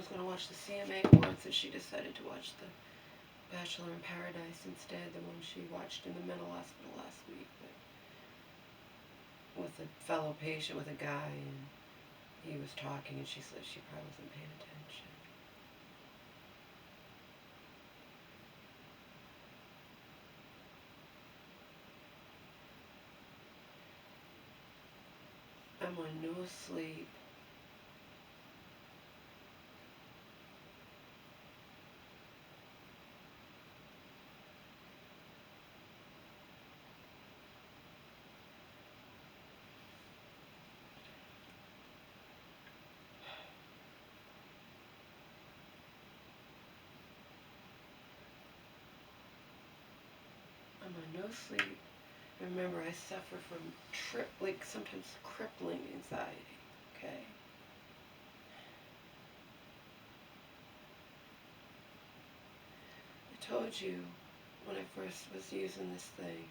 was going to watch the CMA Awards, and she decided to watch the Bachelor in Paradise instead, the one she watched in the mental hospital last week, but with a fellow patient, with a guy, and he was talking, and she said she probably wasn't paying attention. I'm on no sleep. I'm on no sleep. Remember, I suffer from sometimes crippling anxiety, okay? I told you when I first was using this thing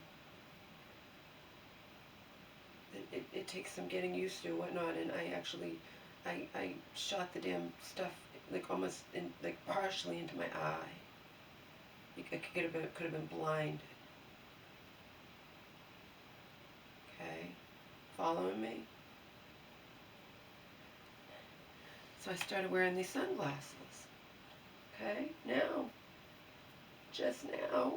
that it takes some getting used to and whatnot, and I shot the damn stuff like almost like partially into my eye. I could have been blind. Okay, following me? So I started wearing these sunglasses. Okay, now, just now,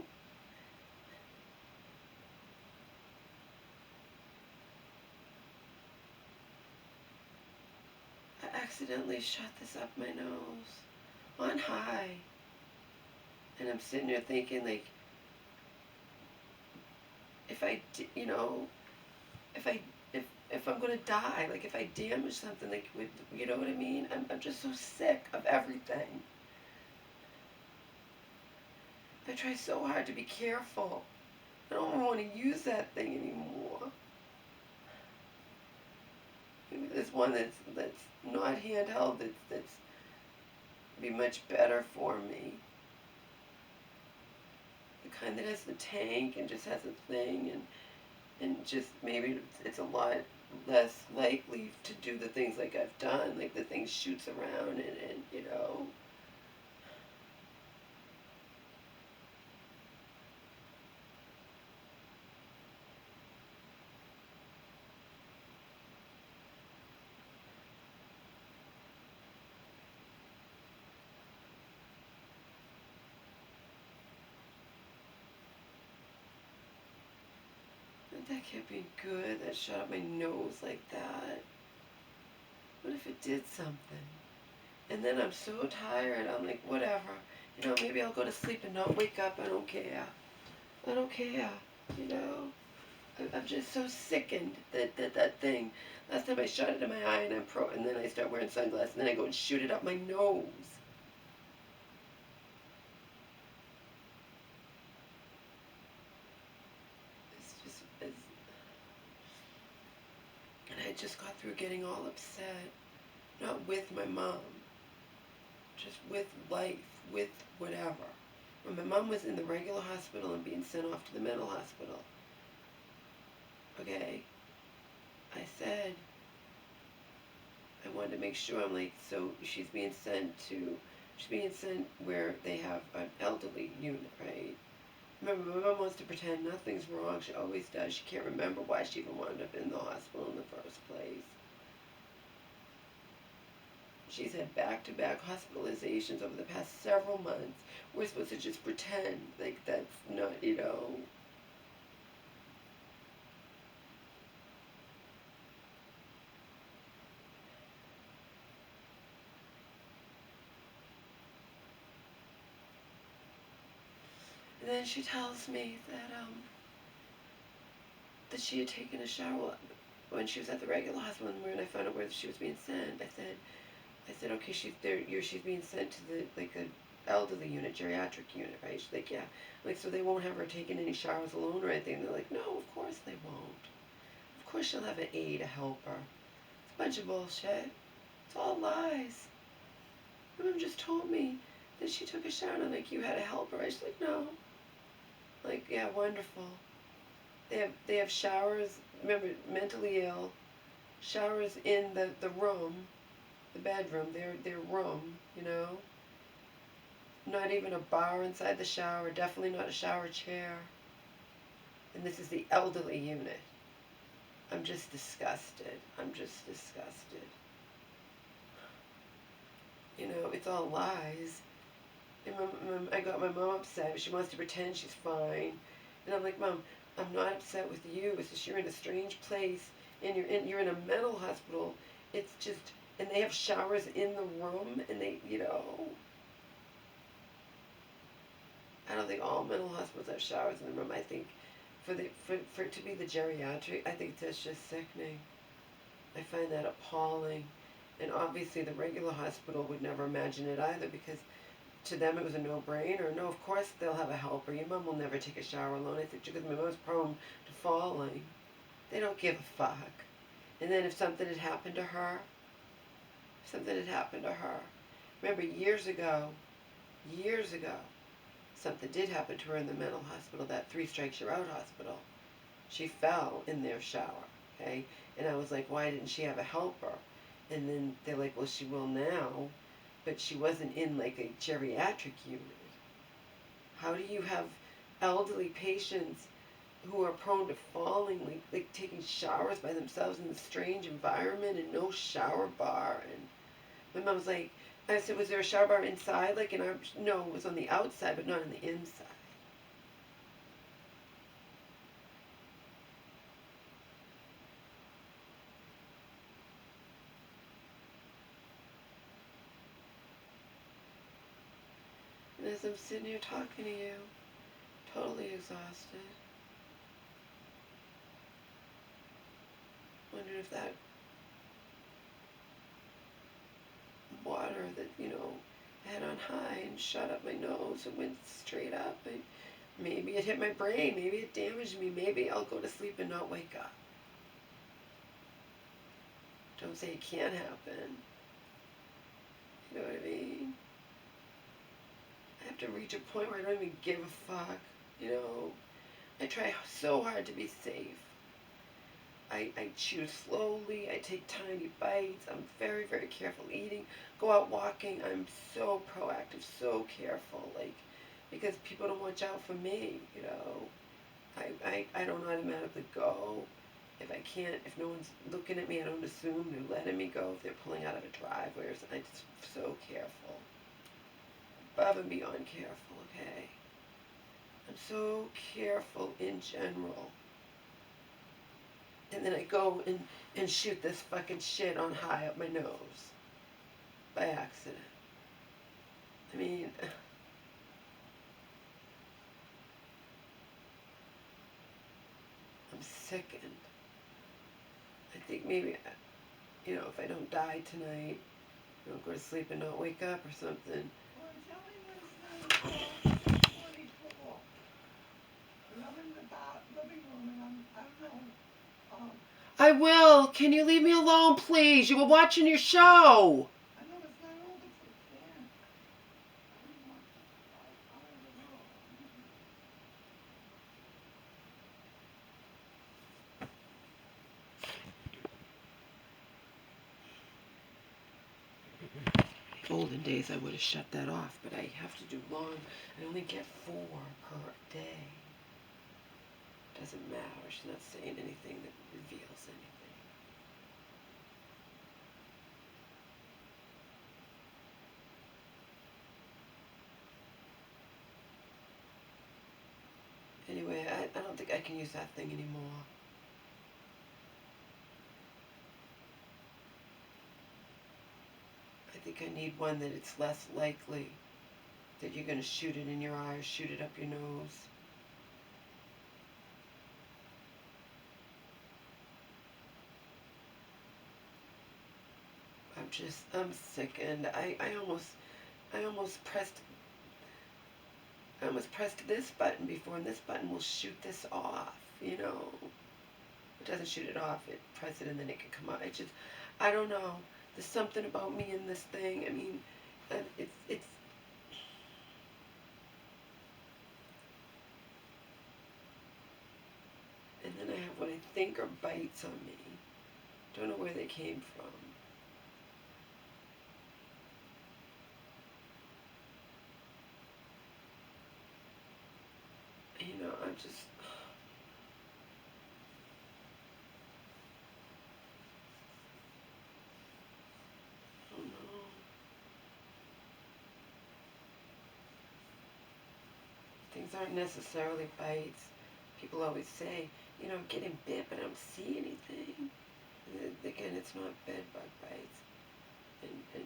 I accidentally shot this up my nose on high. And I'm sitting there thinking, like, if I, you know, if I'm gonna die, like if I damage something, like, you know what I mean? I'm just so sick of everything. I try so hard to be careful. I don't want to use that thing anymore. Maybe there's one that's not handheld, that's be much better for me. The kind that has the tank and just has a thing, and just maybe it's a lot less likely to do the things like I've done, like the thing shoots around and you know. That can't be good. That shot up my nose like that. What if it did something? And then I'm so tired, I'm like, whatever. You know, maybe I'll go to sleep and not wake up. I don't care. I don't care. You know? I'm just so sickened that thing. Last time I shot it in my eye and then I start wearing sunglasses and then I go and shoot it up my nose. And I just got through getting all upset. Not with my mom. Just with life, with whatever. When my mom was in the regular hospital and being sent off to the mental hospital, okay, I said, I wanted to make sure, I'm like, so she's being sent where they have an elderly unit, right? Remember, my mom wants to pretend nothing's wrong. She always does. She can't remember why she even wound up in the hospital in the first place. She's had back-to-back hospitalizations over the past several months. We're supposed to just pretend like that's not, you know. And then she tells me that she had taken a shower when she was at the regular hospital, and when I found out where she was being sent, I said, okay, she's being sent to the elderly unit, geriatric unit, right? She's like, yeah. Like, so they won't have her taking any showers alone or anything. They're like, no, of course they won't. Of course she'll have an aide, a helper. It's a bunch of bullshit. It's all lies. My mom just told me that she took a shower, and I'm like, you had a helper? She's like, no. Like, yeah, wonderful. They have showers, remember, mentally ill, showers in the room, the bedroom, their room, you know. Not even a bar inside the shower, definitely not a shower chair. And this is the elderly unit. I'm just disgusted. I'm just disgusted. You know, it's all lies. And I got my mom upset. She wants to pretend she's fine. And I'm like, Mom, I'm not upset with you. It's just you're in a strange place, and you're in a mental hospital. It's just, and they have showers in the room, and they, you know, I don't think all mental hospitals have showers in the room. I think for it to be the geriatric, I think that's just sickening. I find that appalling. And obviously the regular hospital would never imagine it either, because to them it was a no-brainer. No, of course they'll have a helper. Your mom will never take a shower alone. I think because my mom's prone to falling. They don't give a fuck. And then if something had happened to her, remember years ago, something did happen to her in the mental hospital, that 3 strikes you're out hospital. She fell in their shower, okay? And I was like, why didn't she have a helper? And then they're like, well, she will now, but she wasn't in like a geriatric unit. How do you have elderly patients who are prone to falling, like taking showers by themselves in a strange environment and no shower bar? And my mom was like, I said, was there a shower bar inside? Like in our, no, it was on the outside, but not on the inside. And as I'm sitting here talking to you, totally exhausted, wondering if that water that, you know, I had on high and shot up my nose and went straight up, maybe it hit my brain, maybe it damaged me, maybe I'll go to sleep and not wake up. Don't say it can't happen. You know what I mean? I have to reach a point where I don't even give a fuck. You know, I try so hard to be safe. I chew slowly. I take tiny bites. I'm very, very careful eating. Go out walking. I'm so proactive, so careful. Like, because people don't watch out for me, you know. I don't automatically go. If I can't, if no one's looking at me, I don't assume they're letting me go. If they're pulling out of a driveway or something, I'm just so careful. Above and beyond careful, okay? I'm so careful in general. And then I go and shoot this fucking shit on high up my nose. By accident. I mean, I'm sickened. I think maybe, you know, if I don't die tonight, I don't go to sleep and not wake up or something. I will. Can you leave me alone, please? You were watching your show. Olden days, I would have shut that off, but I have to do long. I only get 4 per day. Doesn't matter. She's not saying anything that reveals anything. Anyway, I don't think I can use that thing anymore. I think I need one that it's less likely that you're going to shoot it in your eye or shoot it up your nose. I'm sickened. I almost pressed this button before, and this button will shoot this off, you know. It doesn't shoot it off, it press it and then it can come out. I don't know. There's something about me in this thing. I mean, it's and then I have what I think are bites on me. Don't know where they came from. just... Oh no. Things aren't necessarily bites. People always say, you know, I'm getting bit, but I don't see anything. And again, it's not bed bug bites. And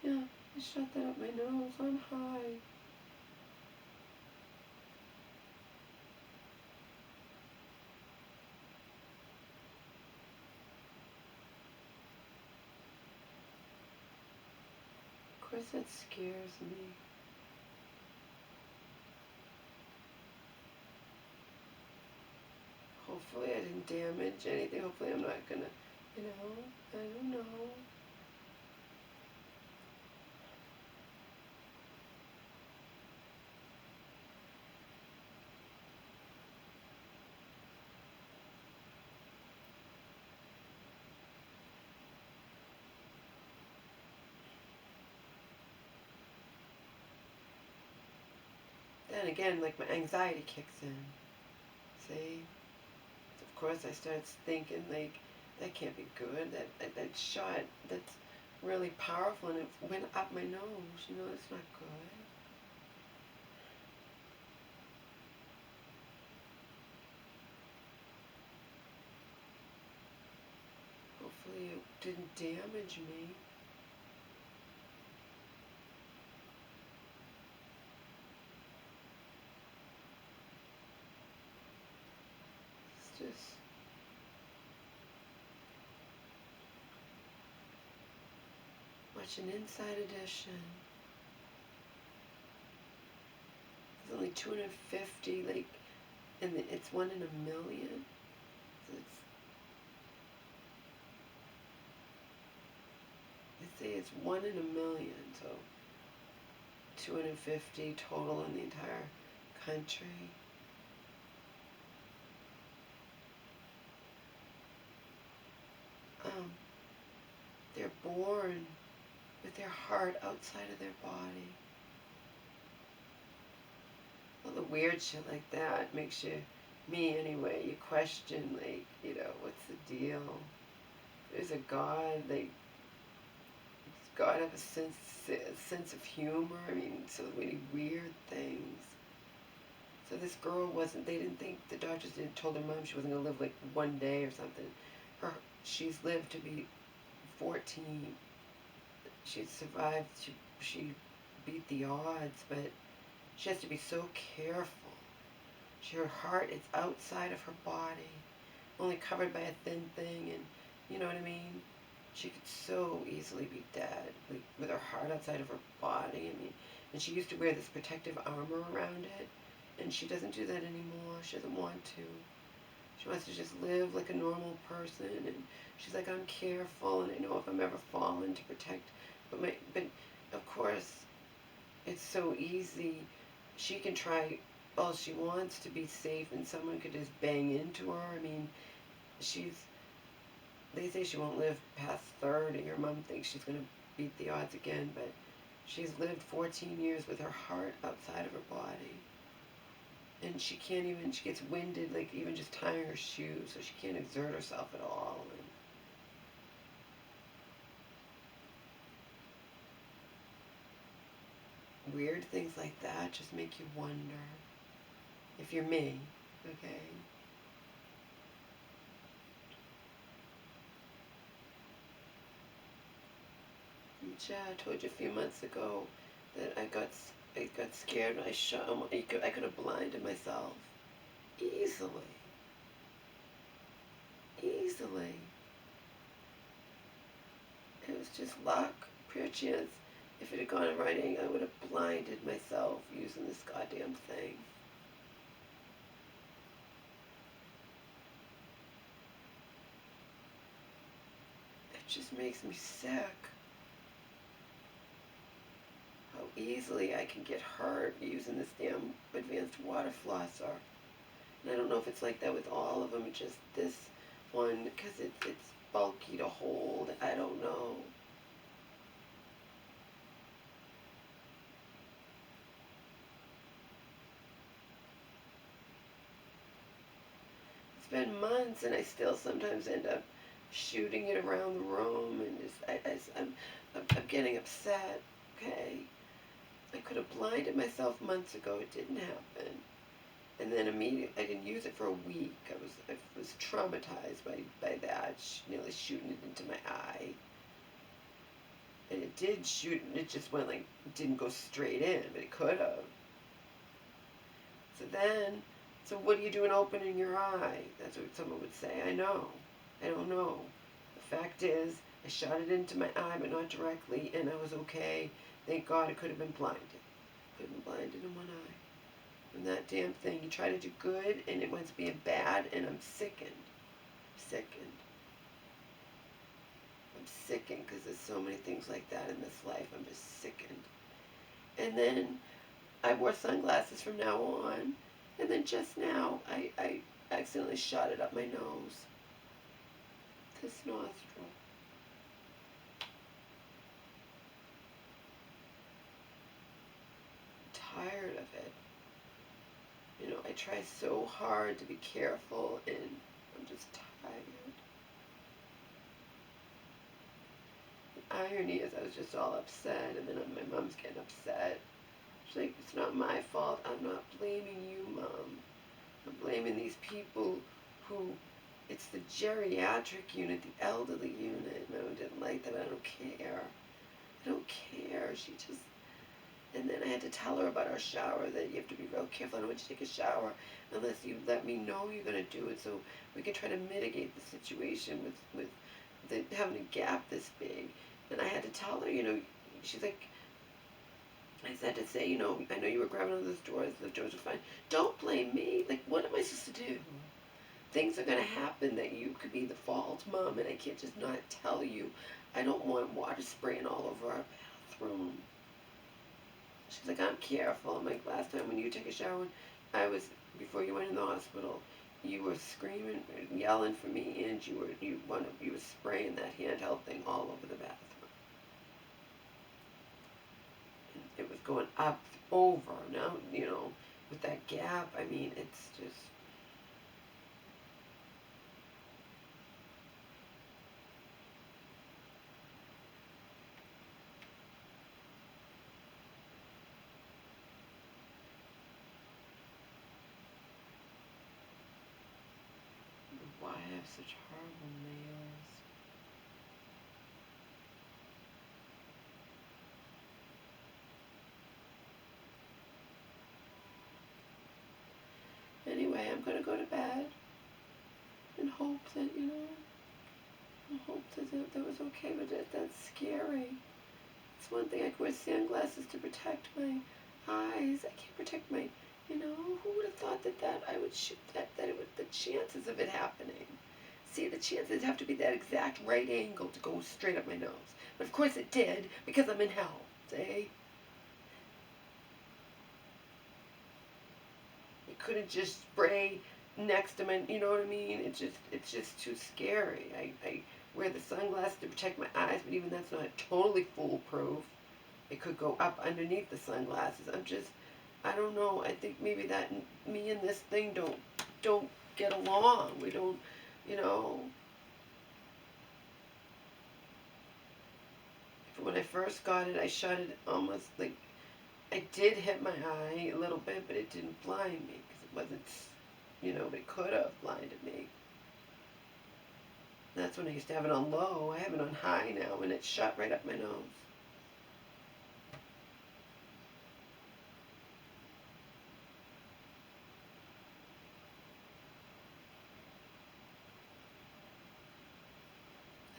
yeah, I shot that up my nose on high. Of course, that scares me. Hopefully, I didn't damage anything. Hopefully, I'm not gonna, you know, I don't know. Then again, like my anxiety kicks in. See? Of course, I started thinking, like, that can't be good. That shot, that's really powerful, and it went up my nose. You know, that's not good. Hopefully, it didn't damage me. It's just... Watch an Inside Edition. It's only 250, like, and it's 1 in a million. So they say it's 1 in a million, so 250 total in the entire country. Um, they're born with their heart outside of their body. All the weird shit like that makes you, me anyway, you question, like, you know, what's the deal? There's a God, like, does God have a sense of humor? I mean, so many weird things. So this girl wasn't, they didn't think, the doctors didn't told her mom she wasn't going to live like 1 day or something. She's lived to be 14. She survived, she beat the odds, but she has to be so careful. Her heart is outside of her body, only covered by a thin thing, and you know what I mean? She could so easily be dead, like with her heart outside of her body. I mean, and she used to wear this protective armor around it, and she doesn't do that anymore. She doesn't want to. She wants to just live like a normal person, and she's like, I'm careful, and I know if I'm ever fallen to protect, but of course, it's so easy. She can try all she wants to be safe, and someone could just bang into her. I mean, they say she won't live past 30. Her mom thinks she's going to beat the odds again, but she's lived 14 years with her heart outside of her body. And she can't even, she gets winded, like even just tying her shoes, so she can't exert herself at all. And weird things like that just make you wonder. If you're me, okay? Yeah, I told you a few months ago that I got scared when I shot him. I could have blinded myself easily. Easily. It was just luck, pure chance. If it had gone right in, I would have blinded myself using this goddamn thing. It just makes me sick. How easily I can get hurt using this damn advanced water flosser. And I don't know if it's like that with all of them, just this one, because it's bulky to hold. I don't know. It's been months, and I still sometimes end up shooting it around the room, and I'm getting upset. Okay, I could have blinded myself months ago. It didn't happen, and then immediately I didn't use it for a week. I was traumatized by that, nearly shooting it into my eye, and it did shoot, and it just went like it didn't go straight in, but it could have. So then, so what are you doing opening your eye? That's what someone would say. I know. I don't know. The fact is, I shot it into my eye, but not directly, and I was okay. Thank God it could have been blinded. Could have been blinded in one eye. And that damn thing, you try to do good, and it winds up being bad, and I'm sickened. Sickened. I'm sickened because there's so many things like that in this life. I'm just sickened. And then I wore sunglasses from now on, and then just now I accidentally shot it up my nose. This nostril. I'm tired of it. You know, I try so hard to be careful, and I'm just tired. The irony is I was just all upset, and then my mom's getting upset. She's like, it's not my fault. I'm not blaming you, Mom. I'm blaming these people who, it's the geriatric unit, the elderly unit. No, I didn't like that. I don't care. I don't care. She just, and then I had to tell her about our shower, that you have to be real careful. I don't want you to take a shower unless you let me know you're going to do it, so we can try to mitigate the situation with having a gap this big. And I had to tell her, you know, she's like, I said to say, you know, I know you were grabbing on those doors. The doors are fine. Don't blame me. Like, what am I supposed to do? Things are going to happen that you could be the fault, Mom, and I can't just not tell you. I don't want water spraying all over our bathroom. She's like, I'm careful. I'm like, last time when you took a shower, before you went in the hospital, you were screaming, yelling for me, and you were spraying that handheld thing all over the bathroom. It was going up, over. Now, you know, with that gap, I mean, it's just. Why I have such horrible nails. Anyway, I'm going to go to bed and hope that, you know, I hope that was okay with it. That's scary. It's one thing I can wear sunglasses to protect my eyes. I can't protect my, you know, who would have thought that I would shoot that it would, the chances of it happening. See, the chances have to be that exact right angle to go straight up my nose. But of course it did, because I'm in hell, see? It couldn't just spray next to my, you know what I mean? It's just too scary. I wear the sunglasses to protect my eyes, but even that's not totally foolproof. It could go up underneath the sunglasses. I don't know. I think maybe that me and this thing don't get along. We don't, you know. When I first got it, I shot it almost like, I did hit my eye a little bit, but it didn't blind me because it wasn't, you know, but it could have blinded me. That's when I used to have it on low. I have it on high now, and it's shot right up my nose.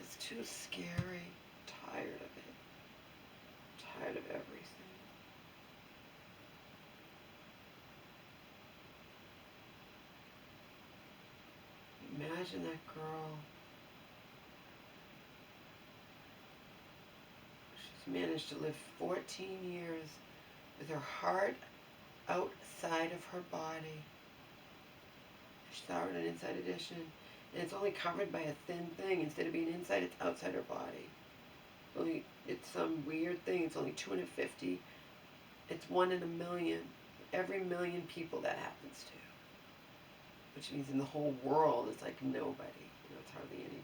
It's too scary. I'm tired of it. I'm tired of everything. Imagine that girl. She's managed to live 14 years with her heart outside of her body. She saw it in an inside edition. And it's only covered by a thin thing. Instead of being inside, it's outside her body. It's some weird thing. It's only 250. It's 1 in a million. Every million people that happens to. Which means in the whole world, it's like nobody. It's hardly anybody.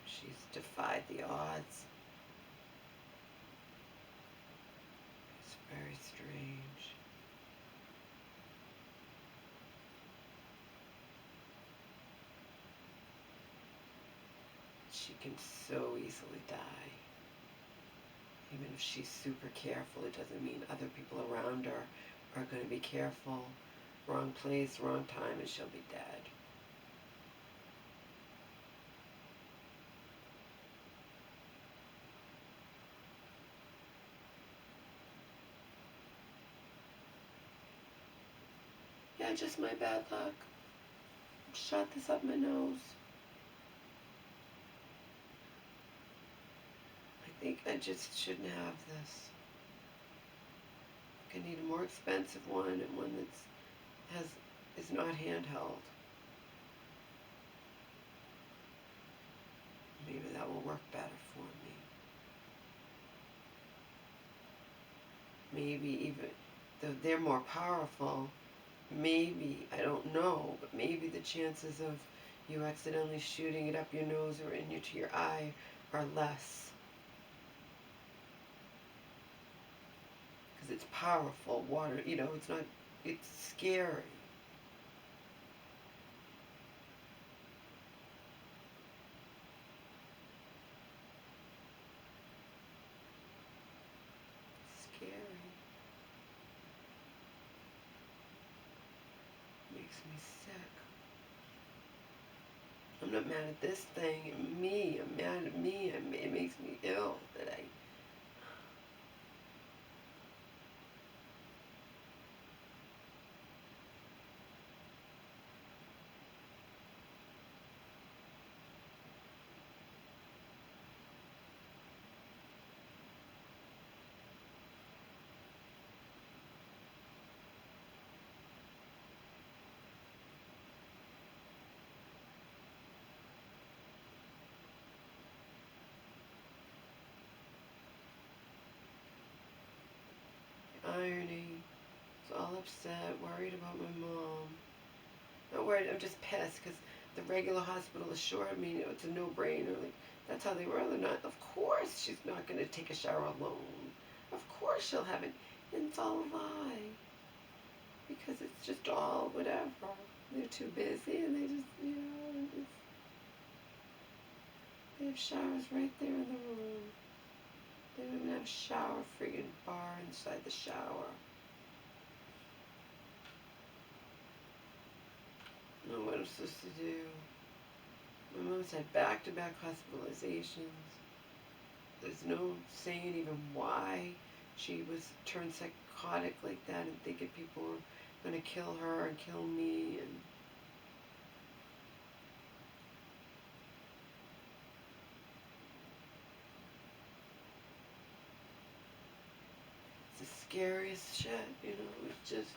She's defied the odds. It's very strange. She can so easily die. Even if she's super careful, it doesn't mean other people around her are going to be careful. Wrong place, wrong time, and she'll be dead. Yeah, just my bad luck. Shot this up my nose. I think I just shouldn't have this. I need a more expensive one and one is not handheld. Maybe that will work better for me. Maybe even though they're more powerful, maybe, I don't know, but maybe the chances of you accidentally shooting it up your nose or into your eye are less. Because it's powerful water, it's not, it's scary. Scary. Makes me sick. I'm not mad at this thing, me, I'm mad at me, it makes me ill that I... Irony. I was all upset, worried about my mom. Not worried, I'm just pissed because the regular hospital assured me it's a no-brainer. Like, that's how they were. They're not, of course she's not going to take a shower alone. Of course she'll have it. And it's all a lie. Because it's just all whatever. They're too busy and they just, they have showers right there in the room. They don't even have a shower friggin' bar inside the shower. I don't know what I'm supposed to do. My mom's had back-to-back hospitalizations. There's no saying even why she was turned psychotic like that and thinking people were going to kill her and kill me. And it's the scariest shit, it's just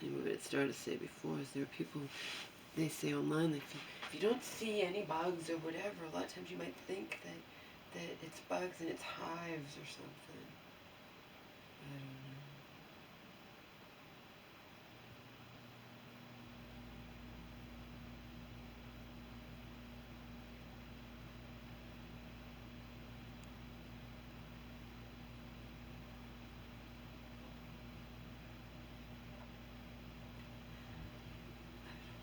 anyway, what it started to say before is there are people, they say online, like, if you don't see any bugs or whatever, a lot of times you might think that it's bugs and it's hives or something. I don't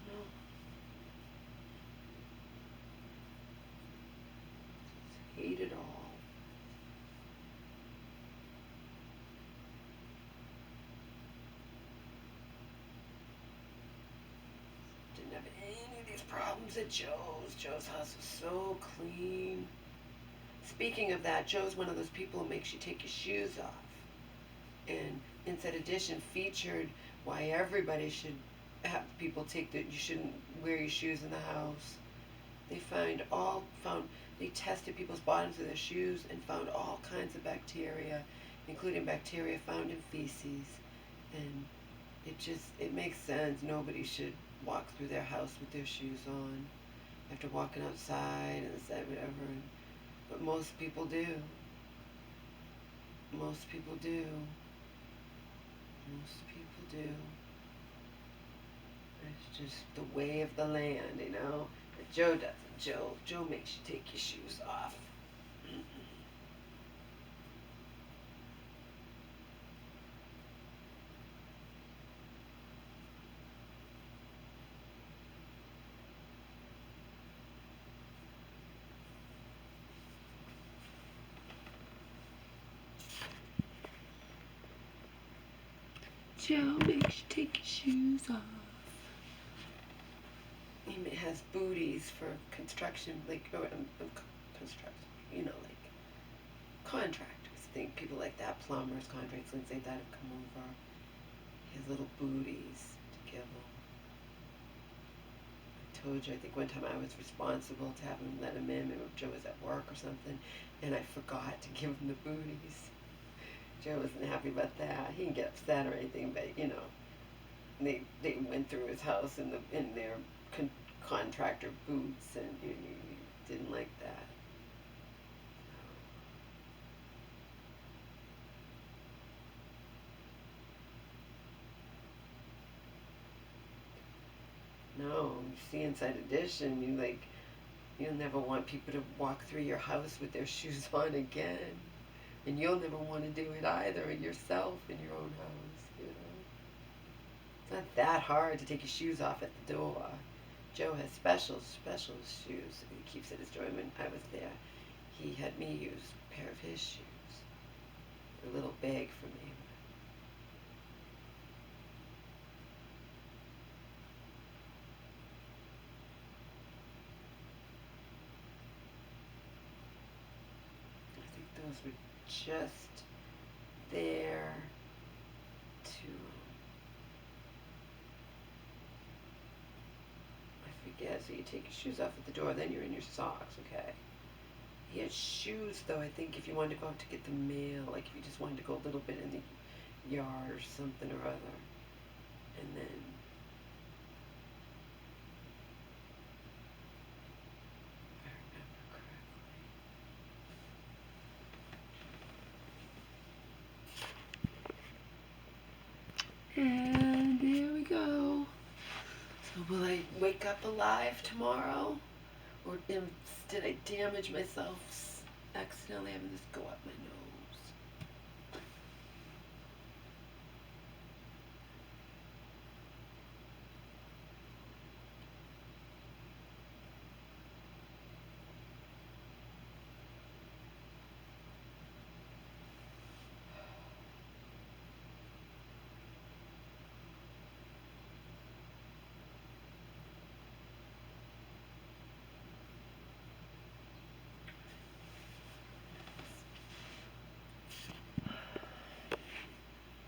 know. Hate it all. problems at Joe's. Joe's house was so clean. Speaking of that, Joe's one of those people who makes you take your shoes off. And Inside Edition featured why everybody should have people take that you shouldn't wear your shoes in the house. They tested people's bottoms of their shoes and found all kinds of bacteria, including bacteria found in feces. And it makes sense. Nobody should walk through their house with their shoes on after walking outside and whatever. But most people do. Most people do. Most people do. It's just the way of the land, you know. But Joe doesn't. Joe makes you take your shoes off. Joe makes you take your shoes off. He has booties for construction, construction, like contractors. I think people like that, plumbers, contractors, things like that have come over. He has little booties to give him. I told you, I think one time I was responsible to have him let him in. Maybe Joe was at work or something, and I forgot to give him the booties. Joe wasn't happy about that. He didn't get upset or anything, but they went through his house in their contractor boots, and you didn't like that. No, you see, Inside Edition, you'll never want people to walk through your house with their shoes on again. And you'll never want to do it either yourself in your own house, It's not that hard to take your shoes off at the door. Joe has special shoes he keeps at his door. When I was there, he had me use a pair of his shoes. A little big for me. I think those were just there to, I forget, so you take your shoes off at the door, then you're in your socks, okay? He had shoes, though, I think, if you wanted to go out to get the mail, like if you just wanted to go a little bit in the yard or something or other, and then and there we go. So will I wake up alive tomorrow? Or did I damage myself accidentally having this go up my nose?